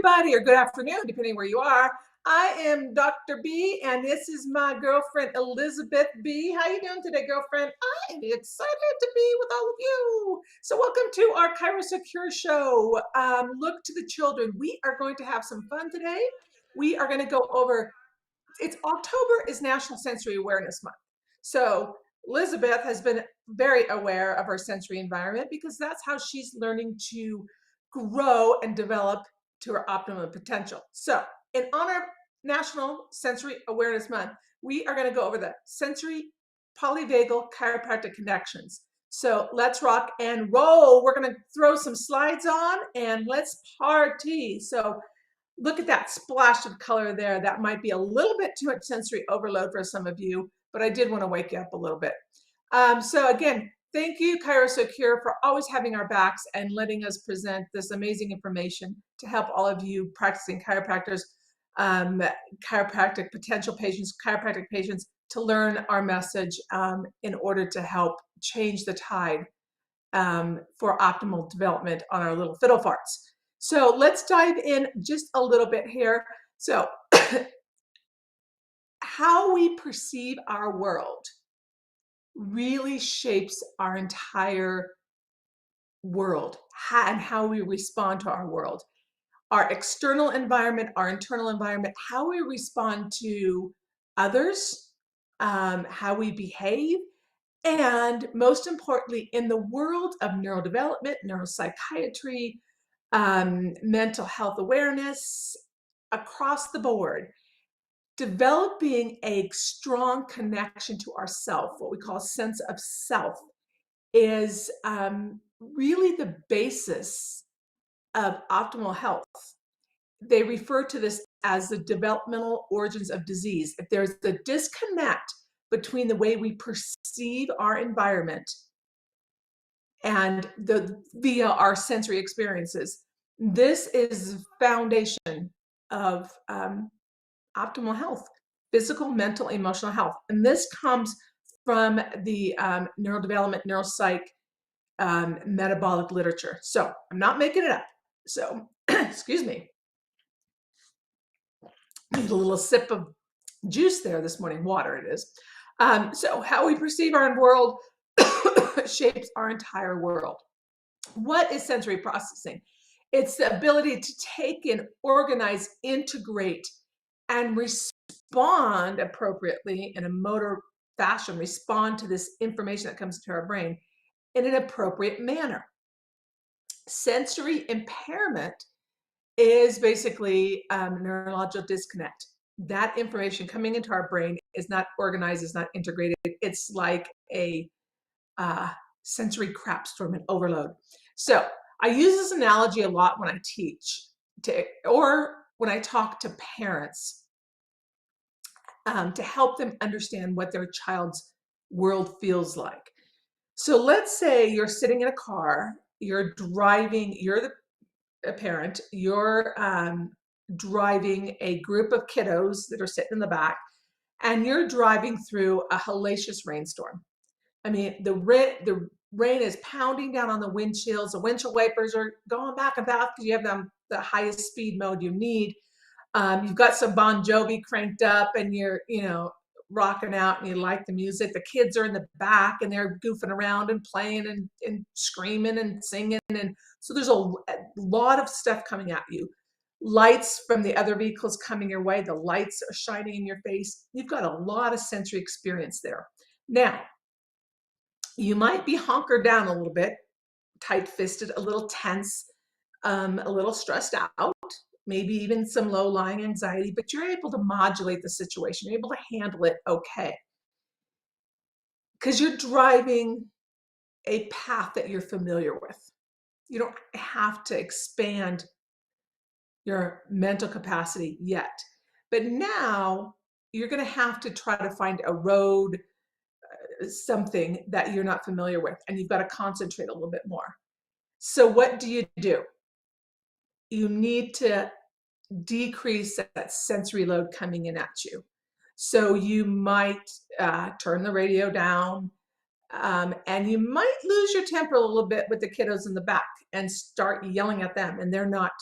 everybody, or good afternoon, depending where you are. I am Dr. B, and this is my girlfriend Elizabeth B. How you doing today, girlfriend? I am excited to be with all of you. So welcome to our Secure show. Look to the children. We are going to have some fun today. We are going to go over, it's October is National Sensory Awareness Month. So Elizabeth has been very aware of her sensory environment because that's how she's learning to grow and develop to her optimum potential. So in honor of National Sensory Awareness Month, we are going to go over the sensory polyvagal chiropractic connections. So let's rock and roll. We're going to throw some slides on and let's party. So look at that splash of color there. That might be a little bit too much sensory overload for some of you, but I did want to wake you up a little bit. So again, thank you, Secure, for always having our backs and letting us present this amazing information to help all of you practicing chiropractors, chiropractic potential patients, chiropractic patients to learn our message in order to help change the tide for optimal development on our little fiddle farts. So let's dive in just a little bit here. So how we perceive our world really shapes our entire world and how we respond to our world. Our external environment, our internal environment, how we respond to others, how we behave, and most importantly, in the world of neurodevelopment, neuropsychiatry, mental health awareness, across the board, developing a strong connection to ourself, what we call a sense of self, is really the basis of optimal health. They refer to this as the developmental origins of disease. If there's the disconnect between the way we perceive our environment and via our sensory experiences, this is the foundation of optimal health, physical, mental, emotional health. And this comes from the neurodevelopment, neuropsych, metabolic literature. So I'm not making it up. So excuse me. Need a little sip of juice there this morning, water it is. So how we perceive our world shapes our entire world. What is sensory processing? It's the ability to take in, organize, integrate, and respond appropriately in a motor fashion, respond to this information that comes to our brain in an appropriate manner. Sensory impairment is basically neurological disconnect. That information coming into our brain is not organized, is not integrated. It's like a sensory crap storm and overload. So I use this analogy a lot when I teach or when I talk to parents to help them understand what their child's world feels like. So let's say you're sitting in a car, you're driving, you're a parent, you're driving a group of kiddos that are sitting in the back, and you're driving through a hellacious rainstorm. I mean, the rain is pounding down on the windshields. The windshield wipers are going back and forth because you have the highest speed mode you need. You've got some Bon Jovi cranked up and you're, rocking out and you like the music. The kids are in the back and they're goofing around and playing and screaming and singing. And so there's a lot of stuff coming at you. Lights from the other vehicles coming your way. The lights are shining in your face. You've got a lot of sensory experience there. Now, you might be hunkered down a little bit, tight-fisted, a little tense, a little stressed out, maybe even some low-lying anxiety, but you're able to modulate the situation. You're able to handle it okay. Because you're driving a path that you're familiar with. You don't have to expand your mental capacity yet. But now you're going to have to try to find a road, something that you're not familiar with, and you've got to concentrate a little bit more. So what do? You need to decrease that sensory load coming in at you. So you might turn the radio down, and you might lose your temper a little bit with the kiddos in the back and start yelling at them, and they're not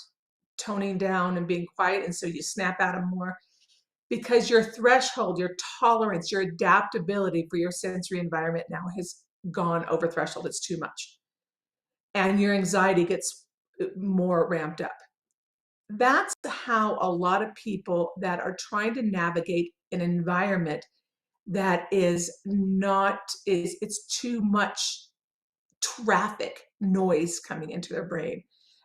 toning down and being quiet, and so you snap at them more because your threshold, your tolerance, your adaptability for your sensory environment now has gone over threshold. It's too much. And your anxiety gets more ramped up. That's how a lot of people that are trying to navigate an environment that is not, it's too much traffic noise coming into their brain,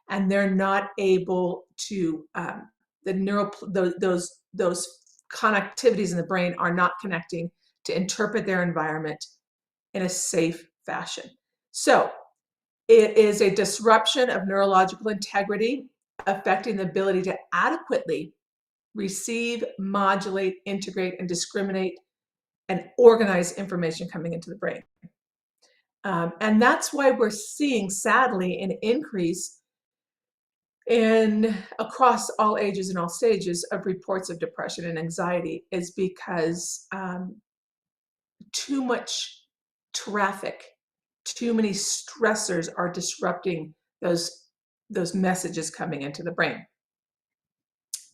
and they're not able to, the neural, those connectivities in the brain are not connecting to interpret their environment in a safe fashion. So it is a disruption of neurological integrity, affecting the ability to adequately receive, modulate, integrate, and discriminate and organize information coming into the brain. And that's why we're seeing, sadly, an increase in across all ages and all stages of reports of depression and anxiety, is because too much traffic, too many stressors are disrupting those messages coming into the brain.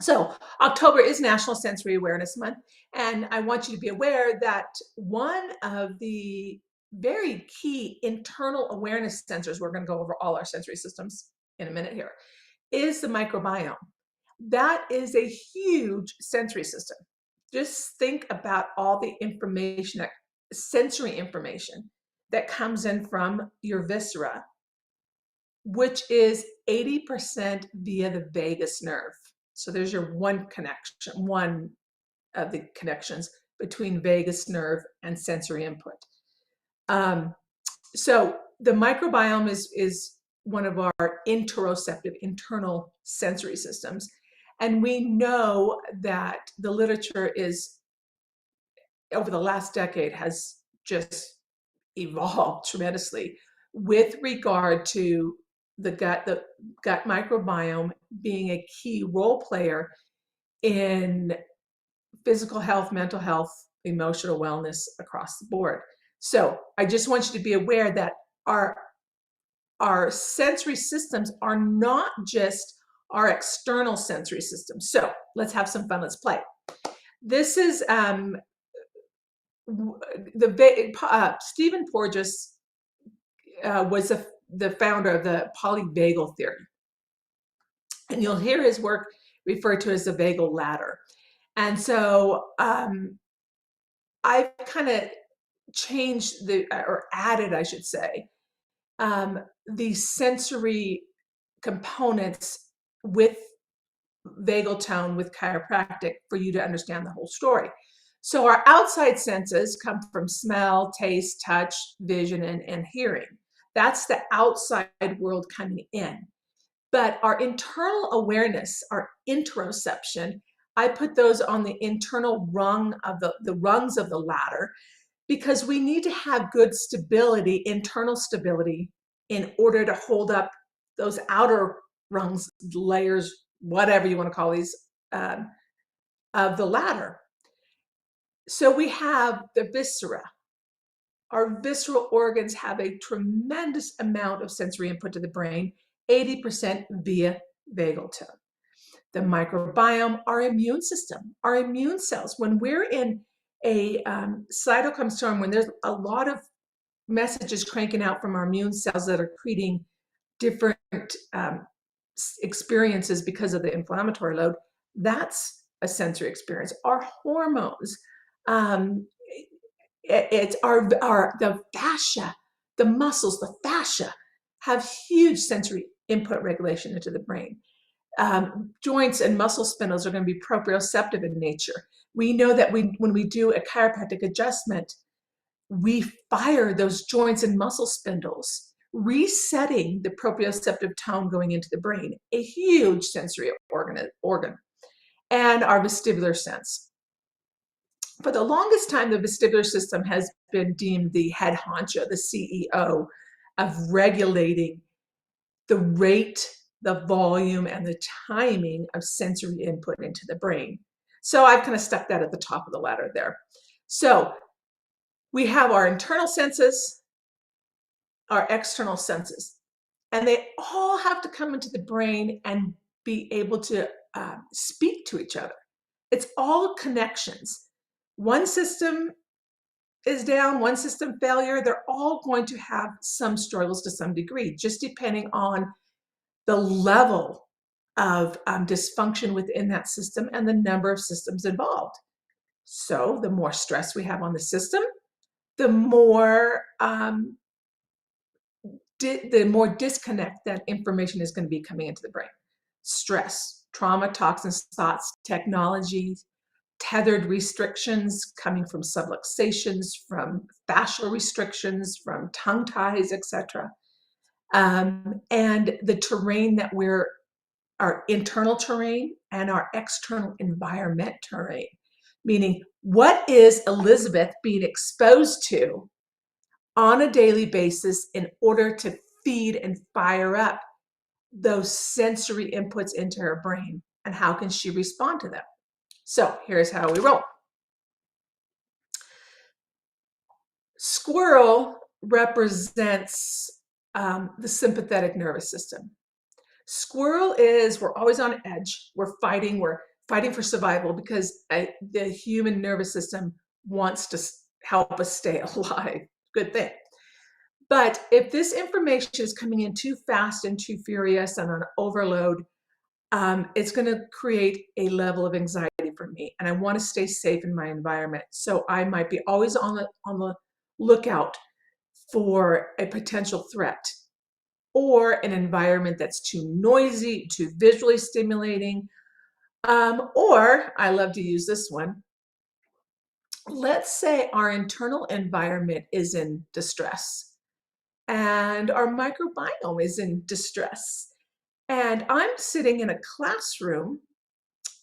So October is National Sensory Awareness Month, and I want you to be aware that one of the very key internal awareness sensors, we're going to go over all our sensory systems in a minute here, is the microbiome. That is a huge sensory system. Just think about all the information, sensory information that comes in from your viscera, which is 80% via the vagus nerve. So there's your one connection, one of the connections between vagus nerve and sensory input. So the microbiome is one of our interoceptive, internal sensory systems. And we know that the literature is, over the last decade, has just evolved tremendously with regard to the gut microbiome being a key role player in physical health, mental health, emotional wellness across the board. So I just want you to be aware that our sensory systems are not just our external sensory systems. So let's have some fun. Let's play. This is Stephen Porges was the founder of the polyvagal theory. And you'll hear his work referred to as the vagal ladder. And so I've kind of changed or added, I should say, the sensory components with vagal tone, with chiropractic, for you to understand the whole story. So our outside senses come from smell, taste, touch, vision, and hearing. That's the outside world coming in. But our internal awareness, our interoception, I put those on the internal rung of the rungs of the ladder, because we need to have good stability, internal stability, in order to hold up those outer rungs, layers, whatever you want to call these, of the ladder. So we have the viscera. Our visceral organs have a tremendous amount of sensory input to the brain, 80% via vagal tone. The microbiome, our immune system, our immune cells. When we're in a cytokine storm, when there's a lot of messages cranking out from our immune cells that are creating different experiences because of the inflammatory load, that's a sensory experience. Our hormones, it's the fascia, the muscles, the fascia have huge sensory input regulation into the brain. Joints and muscle spindles are going to be proprioceptive in nature. We know that when we do a chiropractic adjustment, we fire those joints and muscle spindles, resetting the proprioceptive tone going into the brain, a huge sensory organ. And our vestibular sense. For the longest time, the vestibular system has been deemed the head honcho, the CEO of regulating the rate, the volume, and the timing of sensory input into the brain. So I've kind of stuck that at the top of the ladder there. So we have our internal senses, our external senses, and they all have to come into the brain and be able to speak to each other. It's all connections. One system is down, one system failure, they're all going to have some struggles to some degree, just depending on the level of dysfunction within that system and the number of systems involved. So the more stress we have on the system, the more disconnect that information is going to be coming into the brain. Stress, trauma, toxins, thoughts, technology, tethered restrictions coming from subluxations, from fascial restrictions, from tongue ties, etc. And the terrain that our internal terrain and our external environment terrain, meaning what is Elizabeth being exposed to on a daily basis in order to feed and fire up those sensory inputs into her brain, and how can she respond to them? So here's how we roll. Squirrel represents the sympathetic nervous system. Squirrel is, we're always on edge. We're fighting for survival because the human nervous system wants to help us stay alive. Good thing. But if this information is coming in too fast and too furious and on overload, it's going to create a level of anxiety for me. And I want to stay safe in my environment. So I might be always on the lookout for a potential threat, or an environment that's too noisy, too visually stimulating. Or I love to use this one. Let's say our internal environment is in distress and our microbiome is in distress. And I'm sitting in a classroom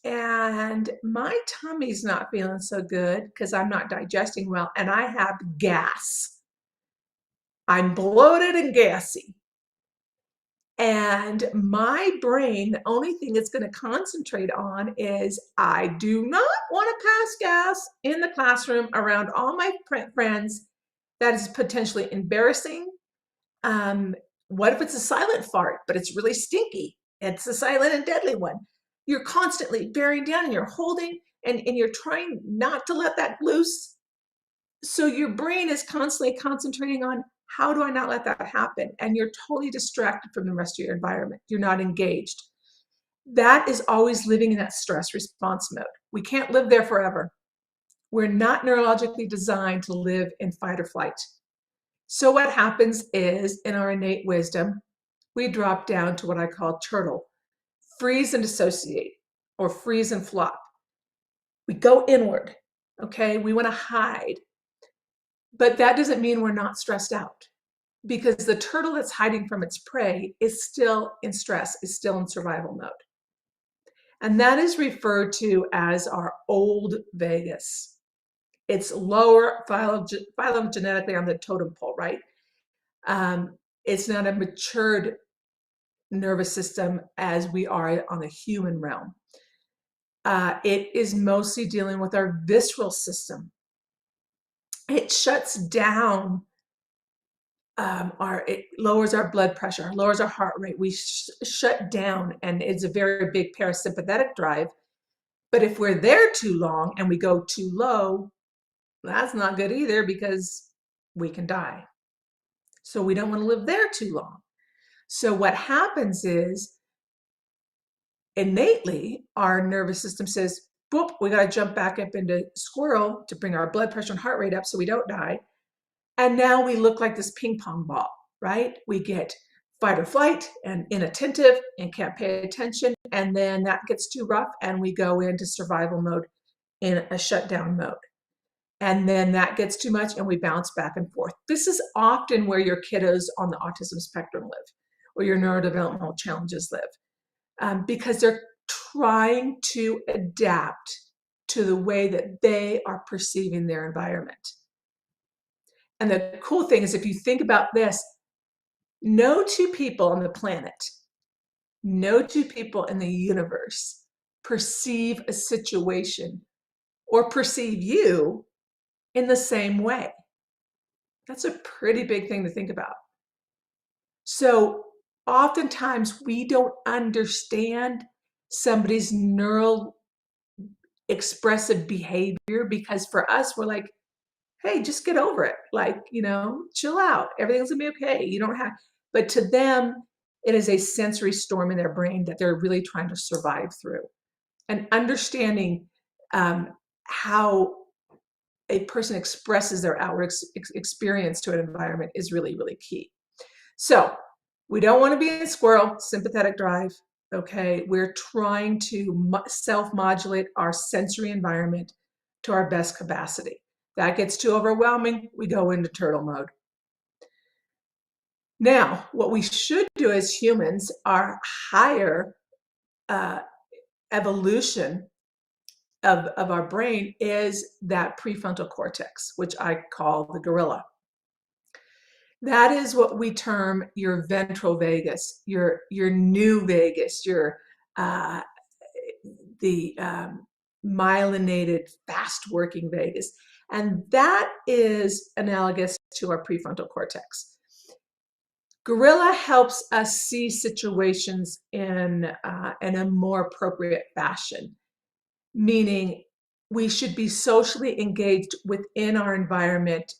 and my tummy's not feeling so good because I'm not digesting well and I have gas. I'm bloated and gassy. And my brain, the only thing it's going to concentrate on is I do not want to pass gas in the classroom around all my friends. That is potentially embarrassing. What if it's a silent fart, but it's really stinky? It's a silent and deadly one. You're constantly bearing down and you're holding and you're trying not to let that loose. So your brain is constantly concentrating on, how do I not let that happen? And you're totally distracted from the rest of your environment. You're not engaged. That is always living in that stress response mode. We can't live there forever. We're not neurologically designed to live in fight or flight. So what happens is, in our innate wisdom, we drop down to what I call turtle, freeze and dissociate, or freeze and flop. We go inward, okay? We want to hide. But that doesn't mean we're not stressed out, because the turtle that's hiding from its prey is still in stress, is still in survival mode. And that is referred to as our old vagus. It's lower phylogenetically on the totem pole, right? It's not a matured nervous system as we are on the human realm. It is mostly dealing with our visceral system. It shuts down it lowers our blood pressure, lowers our heart rate. We shut down, and it's a very big parasympathetic drive. But if we're there too long and we go too low, that's not good either, because we can die. So we don't want to live there too long. So what happens is, innately, our nervous system says, boop, we got to jump back up into squirrel to bring our blood pressure and heart rate up so we don't die. And now we look like this ping pong ball, right? We get fight or flight and inattentive and can't pay attention. And then that gets too rough and we go into survival mode, in a shutdown mode. And then that gets too much and we bounce back and forth. This is often where your kiddos on the autism spectrum live, or your neurodevelopmental challenges live, because they're trying to adapt to the way that they are perceiving their environment. And the cool thing is, if you think about this, no two people on the planet, no two people in the universe perceive a situation or perceive you in the same way. That's a pretty big thing to think about. So oftentimes we don't understand somebody's neural expressive behavior, because for us, we're like, hey, just get over it. Like, chill out. Everything's gonna be okay. You don't have, but to them, it is a sensory storm in their brain that they're really trying to survive through. And understanding um, how a person expresses their outward experience to an environment is really, really key. So we don't want to be a squirrel, sympathetic drive. Okay. We're trying to self modulate our sensory environment to our best capacity. That gets too overwhelming, we go into turtle mode. Now, what we should do as humans, our higher uh, evolution of our brain is that prefrontal cortex, which I call the gorilla. That is what we term your ventral vagus, your new vagus, your uh, the myelinated, fast-working vagus, and that is analogous to our prefrontal cortex. Gorilla helps us see situations in a more appropriate fashion, meaning we should be socially engaged within our environment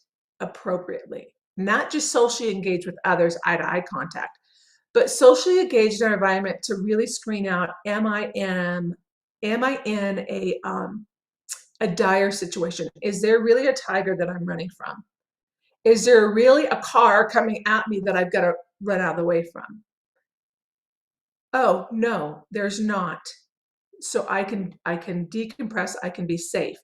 appropriately, not just socially engaged with others, eye-to-eye contact, but socially engaged in our environment to really screen out, am I in a dire situation? Is there really a tiger that I'm running from? Is there really a car coming at me that I've got to run out of the way from? Oh, no, there's not. So I can decompress, I can be safe.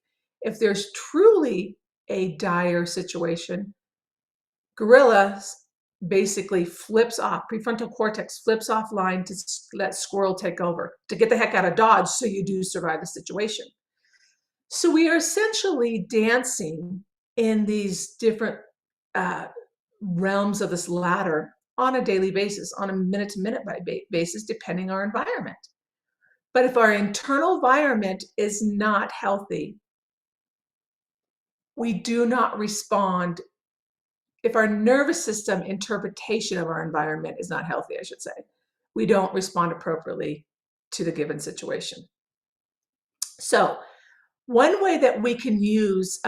If there's truly a dire situation, gorilla basically flips off, prefrontal cortex flips offline to let squirrel take over, to get the heck out of Dodge so you do survive the situation. So we are essentially dancing in these different uh, realms of this ladder on a daily basis, on a minute to minute basis, depending on our environment. But if our internal environment is not healthy, we do not respond. If our nervous system interpretation of our environment is not healthy, I should say, we don't respond appropriately to the given situation. So one way that we can use,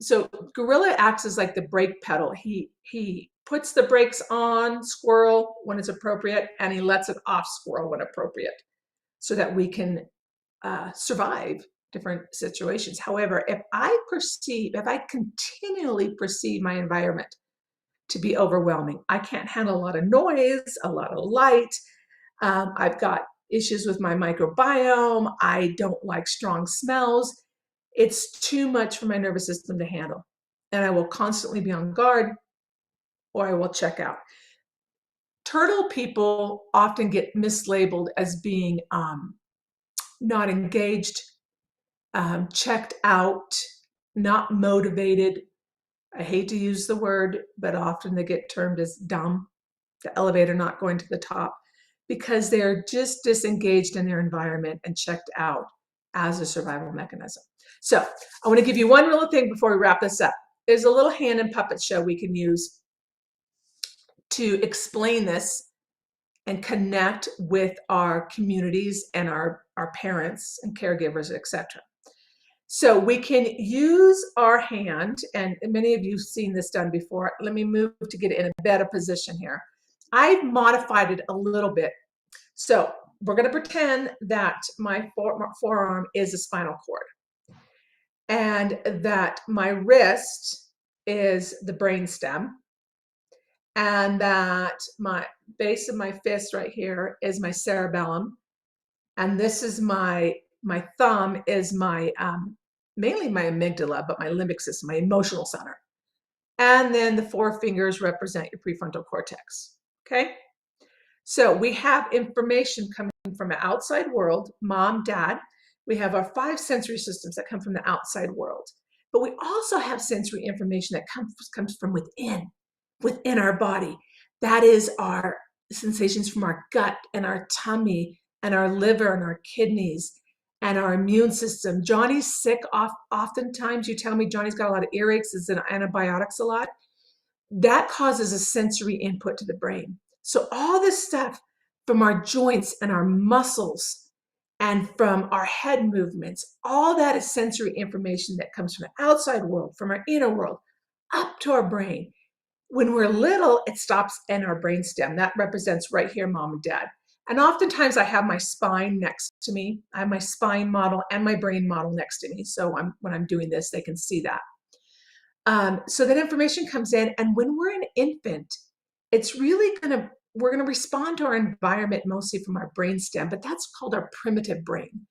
so gorilla acts as like the brake pedal. He puts the brakes on squirrel when it's appropriate, and he lets it off squirrel when appropriate, so that we can survive different situations. However, if I continually perceive my environment to be overwhelming, I can't handle a lot of noise, a lot of light. I've got issues with my microbiome. I don't like strong smells. It's too much for my nervous system to handle. And I will constantly be on guard, or I will check out. Turtle people often get mislabeled as being not engaged, checked out, not motivated. I hate to use the word, but often they get termed as dumb, the elevator not going to the top, because they're just disengaged in their environment and checked out as a survival mechanism. So I want to give you one little thing before we wrap this up. There's a little hand and puppet show we can use to explain this and connect with our communities and our parents and caregivers, etc. So we can use our hand, and many of you have seen this done before. Let me move to get in a better position here. I've modified it a little bit. So we're going to pretend that my forearm is a spinal cord, and that my wrist is the brain stem, and that my base of my fist right here is my cerebellum, and this is my thumb is my mainly my amygdala, but my limbic system, my emotional center. And then the 4 fingers represent your prefrontal cortex. Okay. So we have information coming from the outside world, mom, dad. We have our 5 sensory systems that come from the outside world. But we also have sensory information that comes from within our body. That is our sensations from our gut and our tummy and our liver and our kidneys and our immune system. Johnny's sick oftentimes. You tell me Johnny's got a lot of earaches, is in antibiotics a lot. That causes a sensory input to the brain. So all this stuff from our joints and our muscles, and from our head movements. All that is sensory information that comes from the outside world, from our inner world, up to our brain. When we're little, it stops in our brainstem. That represents right here, mom and dad. And oftentimes I have my spine next to me. I have my spine model and my brain model next to me. So when I'm doing this, they can see that. So that information comes in, and when we're an infant, it's really we're gonna respond to our environment mostly from our brainstem, but that's called our primitive brain.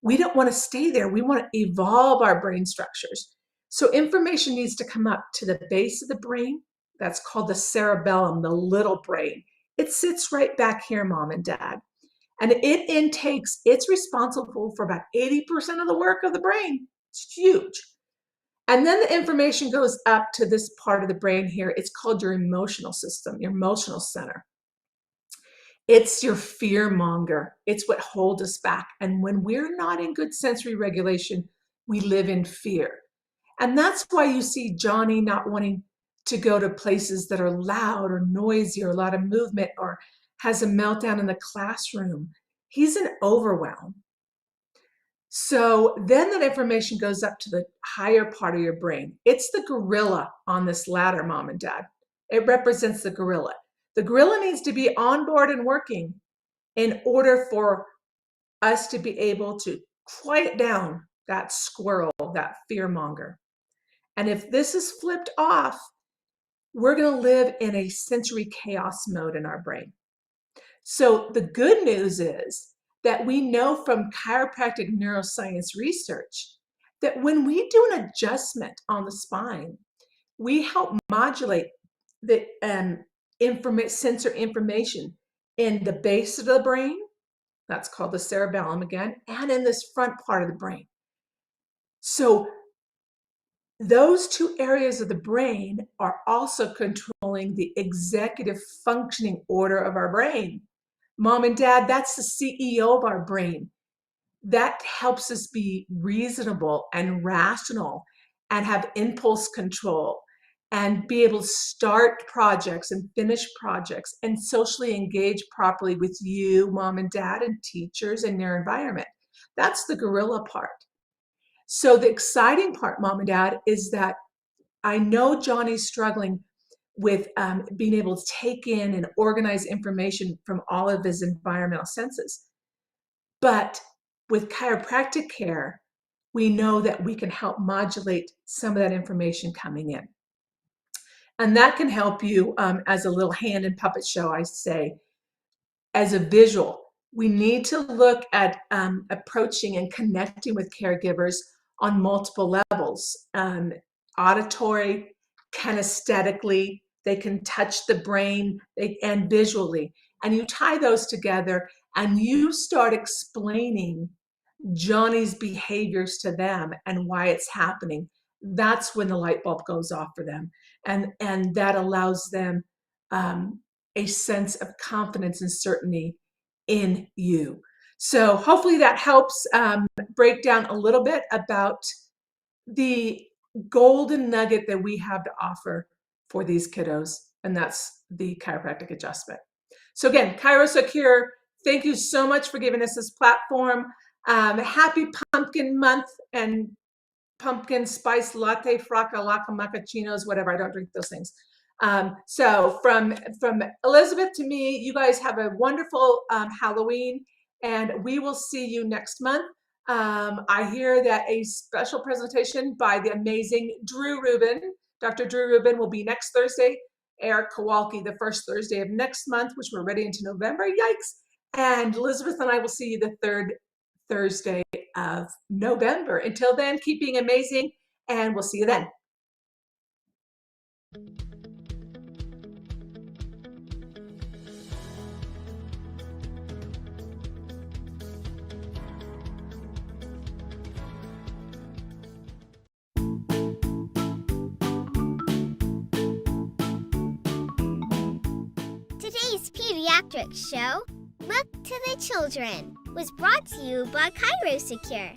We don't want to stay there. We want to evolve our brain structures. So information needs to come up to the base of the brain. That's called the cerebellum, the little brain. It sits right back here, mom and dad. And it's responsible for about 80% of the work of the brain. It's huge. And then the information goes up to this part of the brain here. It's called your emotional system, your emotional center. It's your fear monger. It's what holds us back. And when we're not in good sensory regulation, we live in fear. And that's why you see Johnny not wanting to go to places that are loud or noisy or a lot of movement, or has a meltdown in the classroom. He's in overwhelm. So then that information goes up to the higher part of your brain. It's the gorilla on this ladder, mom and dad. It represents the gorilla. The gorilla needs to be on board and working in order for us to be able to quiet down that squirrel, that fear monger. And if this is flipped off, we're going to live in a sensory chaos mode in our brain. So the good news is that we know from chiropractic neuroscience research that when we do an adjustment on the spine, we help modulate the sensor information in the base of the brain, that's called the cerebellum again, and in this front part of the brain. So those two areas of the brain are also controlling the executive functioning order of our brain. Mom and dad, that's the CEO of our brain. That helps us be reasonable and rational and have impulse control and be able to start projects and finish projects and socially engage properly with you, mom and dad, and teachers and their environment. That's the gorilla part. So the exciting part, mom and dad, is that I know Johnny's struggling with being able to take in and organize information from all of his environmental senses. But with chiropractic care, we know that we can help modulate some of that information coming in. And that can help you as a little hand and puppet show, I say, as a visual. We need to look at approaching and connecting with caregivers on multiple levels. Auditory, kinesthetically, they can touch the brain and visually. And you tie those together and you start explaining Johnny's behaviors to them and why it's happening. That's when the light bulb goes off for them. And that allows them a sense of confidence and certainty in you. So hopefully that helps break down a little bit about the golden nugget that we have to offer for these kiddos, and that's the chiropractic adjustment. So again, ChiroSecure, thank you so much for giving us this platform. Happy pumpkin month and pumpkin spice latte, fracca, laca, macchiatos, whatever. I don't drink those things. So from Elizabeth to me, you guys have a wonderful Halloween, and we will see you next month. I hear that a special presentation by the amazing Drew Rubin, Dr. Drew Rubin, will be next Thursday. Eric Kowalski the first Thursday of next month, which we're ready into November. Yikes! And Elizabeth and I will see you the third Thursday of November. Until then, keep being amazing, and we'll see you then. Today's pediatric show, Look to the Children, was brought to you by ChiroSecure.